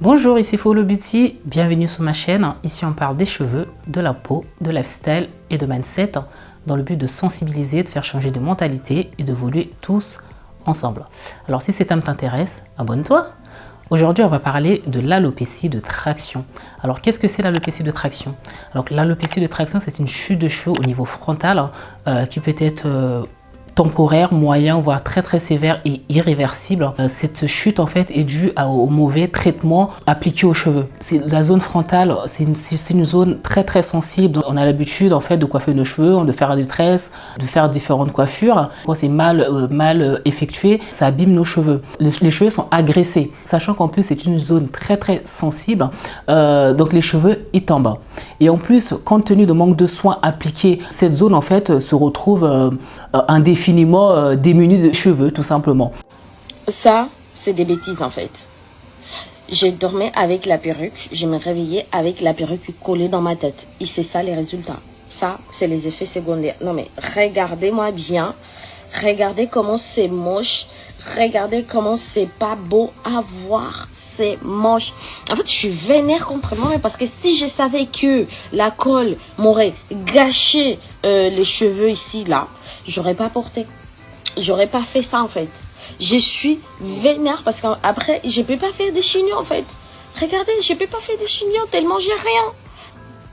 Bonjour, ici Follow Beauty, bienvenue sur ma chaîne. Ici on parle des cheveux, de la peau, de lifestyle et de mindset dans le but de sensibiliser, de faire changer de mentalité et d'évoluer tous ensemble. Alors si ces thèmes t'intéressent, abonne-toi. Aujourd'hui on va parler de l'alopécie de traction. Alors qu'est-ce que c'est l'alopécie de traction? Alors l'alopécie de traction, c'est une chute de cheveux au niveau frontal qui peut être temporaire, moyen, voire très sévère et irréversible. Cette chute en fait est due au mauvais traitement appliqué aux cheveux. La zone frontale, c'est une zone très sensible. On a l'habitude en fait de coiffer nos cheveux, de faire des tresses, de faire différentes coiffures. Quand c'est mal effectué, ça abîme nos cheveux. Les cheveux sont agressés, sachant qu'en plus c'est une zone très sensible. Donc les cheveux ils tombent. Et en plus, compte tenu de manque de soins appliqués, cette zone en fait se retrouve indéfiniment démunie de cheveux, tout simplement. Ça, c'est des bêtises en fait. Je dormais avec la perruque, je me réveillais avec la perruque collée dans ma tête. Et c'est ça les résultats. Ça, c'est les effets secondaires. Non mais regardez-moi bien. Regardez comment c'est moche. Regardez comment c'est pas beau à voir. C'est moche. En fait, je suis vénère contre moi parce que si je savais que la colle m'aurait gâché les cheveux ici, là, j'aurais pas porté. J'aurais pas fait ça en fait. Je suis vénère parce qu'après, je peux pas faire des chignons en fait. Regardez, je peux pas faire des chignons tellement j'ai rien.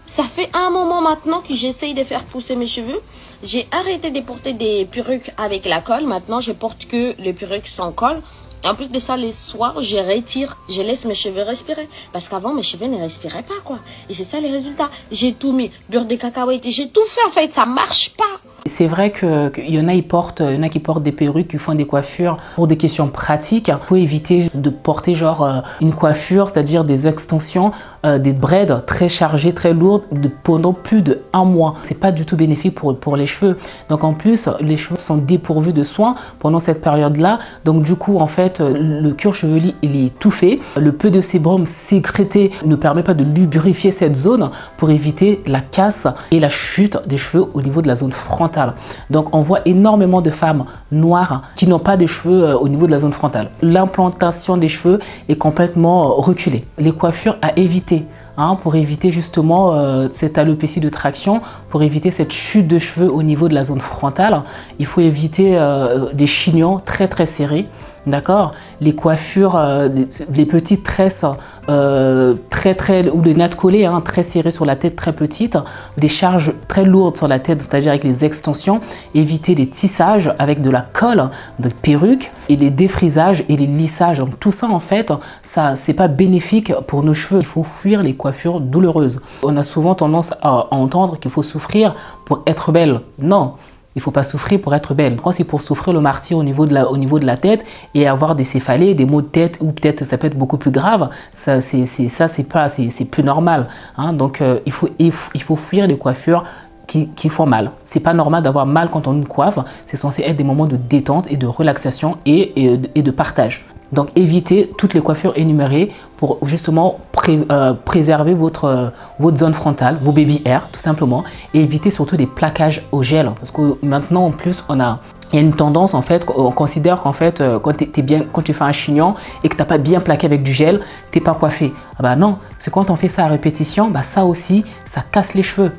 Ça fait un moment maintenant que j'essaye de faire pousser mes cheveux. J'ai arrêté de porter des perruques avec la colle. Maintenant, je porte que les perruques sans colle. En plus de ça, les soirs, je retire, je laisse mes cheveux respirer. Parce qu'avant, mes cheveux ne respiraient pas, quoi. Et c'est ça les résultats. J'ai tout mis, beurre de cacahuètes, j'ai tout fait, en fait, ça marche pas. C'est vrai qu'il y en a qui portent des perruques, qui font des coiffures pour des questions pratiques. Il faut éviter de porter genre une coiffure, c'est-à-dire des extensions, des braids très chargées, très lourdes pendant plus d'1 mois. C'est pas du tout bénéfique pour les cheveux. Donc en plus, les cheveux sont dépourvus de soins pendant cette période-là. Donc du coup, en fait, le cuir chevelu, il est étouffé. Le peu de sébum sécrété ne permet pas de lubrifier cette zone pour éviter la casse et la chute des cheveux au niveau de la zone frontale. Donc on voit énormément de femmes noires qui n'ont pas de cheveux au niveau de la zone frontale. L'implantation des cheveux est complètement reculée. Les coiffures à éviter pour éviter justement cette alopécie de traction, pour éviter cette chute de cheveux au niveau de la zone frontale, il faut éviter des chignons très serrés. D'accord, les coiffures, les petites tresses ou des nattes collées très serrées sur la tête, très petites, des charges très lourdes sur la tête, c'est-à-dire avec les extensions, éviter les tissages avec de la colle, de perruques et les défrisages et les lissages. Donc tout ça en fait, ça c'est pas bénéfique pour nos cheveux. Il faut fuir les coiffures douloureuses. On a souvent tendance à entendre qu'il faut souffrir pour être belle. Non. Il ne faut pas souffrir pour être belle. Quand c'est pour souffrir le martyre au niveau de la tête et avoir des céphalées, des maux de tête ou peut-être ça peut être beaucoup plus grave, c'est plus normal. Donc il faut fuir les coiffures qui font mal. C'est pas normal d'avoir mal quand on nous coiffe. C'est censé être des moments de détente et de relaxation et de partage. Donc évitez toutes les coiffures énumérées pour justement préserver votre zone frontale, vos baby hair tout simplement, et évitez surtout des plaquages au gel parce que maintenant en plus il y a une tendance en fait, on considère qu'en fait quand tu fais un chignon et que tu n'as pas bien plaqué avec du gel, tu n'es pas coiffé. Ah bah non, c'est quand on fait ça à répétition, ça aussi ça casse les cheveux.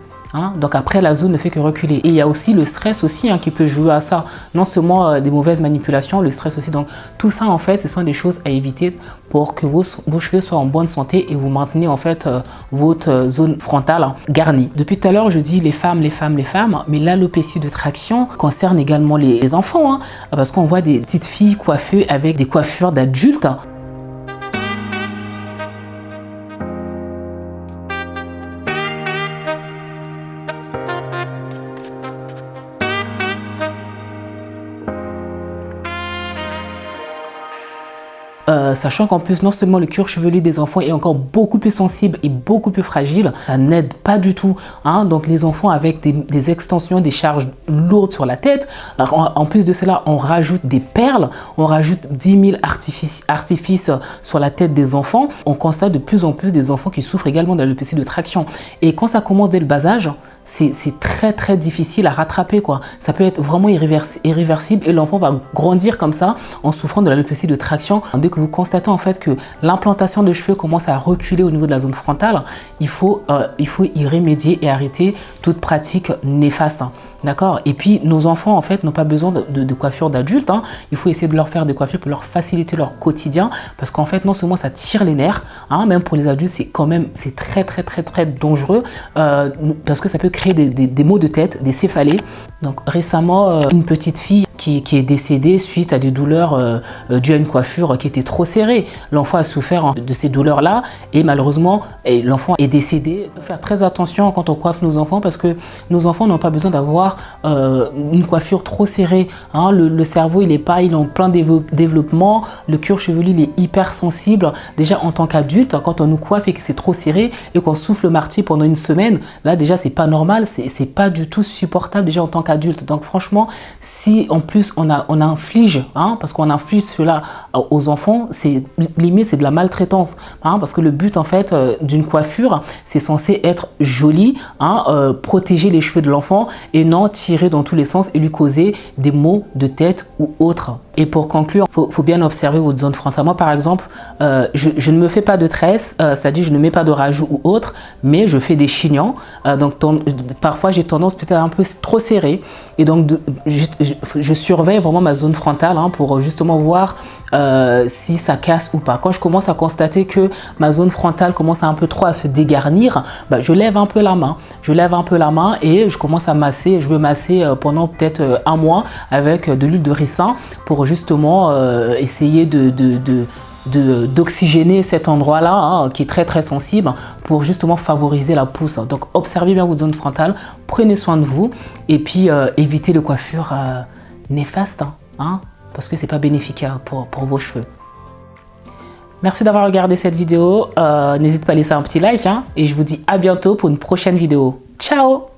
Donc après la zone ne fait que reculer et il y a aussi le stress aussi qui peut jouer à ça, non seulement des mauvaises manipulations, le stress aussi. Donc tout ça en fait ce sont des choses à éviter pour que vos cheveux soient en bonne santé et vous maintenez en fait votre zone frontale garnie. Depuis tout à l'heure je dis les femmes, mais l'alopécie de traction concerne également les enfants parce qu'on voit des petites filles coiffées avec des coiffures d'adultes. Sachant qu'en plus non seulement le cuir chevelu des enfants est encore beaucoup plus sensible et beaucoup plus fragile, ça n'aide pas du tout. Donc les enfants avec des extensions, des charges lourdes sur la tête. Alors, en plus de cela, on rajoute des perles, on rajoute 10 000 artifices sur la tête des enfants. On constate de plus en plus des enfants qui souffrent également d'alopécie de traction. Et quand ça commence dès le bas âge, c'est très difficile à rattraper, quoi. Ça peut être vraiment irréversible et l'enfant va grandir comme ça en souffrant de l'alopécie de traction. Dès que vous constatez en fait que l'implantation de cheveux commence à reculer au niveau de la zone frontale, il faut y remédier et arrêter toute pratique néfaste. D'accord? Et puis, nos enfants, en fait, n'ont pas besoin de coiffure d'adultes. Il faut essayer de leur faire des coiffures pour leur faciliter leur quotidien. Parce qu'en fait, non seulement ça tire les nerfs, même pour les adultes, c'est très dangereux. Parce que ça peut créer des maux de tête, des céphalées. Donc, récemment, une petite fille qui est décédée suite à des douleurs dues à une coiffure qui était trop serrée. L'enfant a souffert de ces douleurs-là et malheureusement, l'enfant est décédé. Il faut faire très attention quand on coiffe nos enfants parce que nos enfants n'ont pas besoin d'avoir une coiffure trop serrée. Le cerveau, il est en plein développement. Le cuir chevelu, il est hyper sensible. Déjà, en tant qu'adulte, quand on nous coiffe et que c'est trop serré et qu'on souffle le marty pendant une semaine, là, déjà, c'est pas normal. C'est pas du tout supportable déjà en tant qu'adulte. Donc, franchement, si en plus on inflige, parce qu'on inflige cela aux enfants, limite c'est de la maltraitance, parce que le but en fait d'une coiffure, c'est censé être joli, protéger les cheveux de l'enfant et non tirer dans tous les sens et lui causer des maux de tête ou autres. Et pour conclure, faut bien observer votre zone frontale. Moi par exemple, je ne me fais pas de tresse, c'est-à-dire je ne mets pas de rajout ou autre, mais je fais des chignons. Donc parfois j'ai tendance peut-être un peu trop serré et donc je surveille vraiment ma zone frontale pour justement voir si ça casse ou pas. Quand je commence à constater que ma zone frontale commence un peu trop à se dégarnir, je lève un peu la main. Et je commence à masser. Je veux masser pendant peut-être un mois avec de l'huile de ricin pour justement essayer d'oxygéner cet endroit-là qui est très sensible pour justement favoriser la pousse. Donc observez bien vos zones frontales, prenez soin de vous et puis évitez les coiffures néfastes parce que c'est pas bénéfique pour vos cheveux. Merci d'avoir regardé cette vidéo. N'hésite pas à laisser un petit like et je vous dis à bientôt pour une prochaine vidéo. Ciao!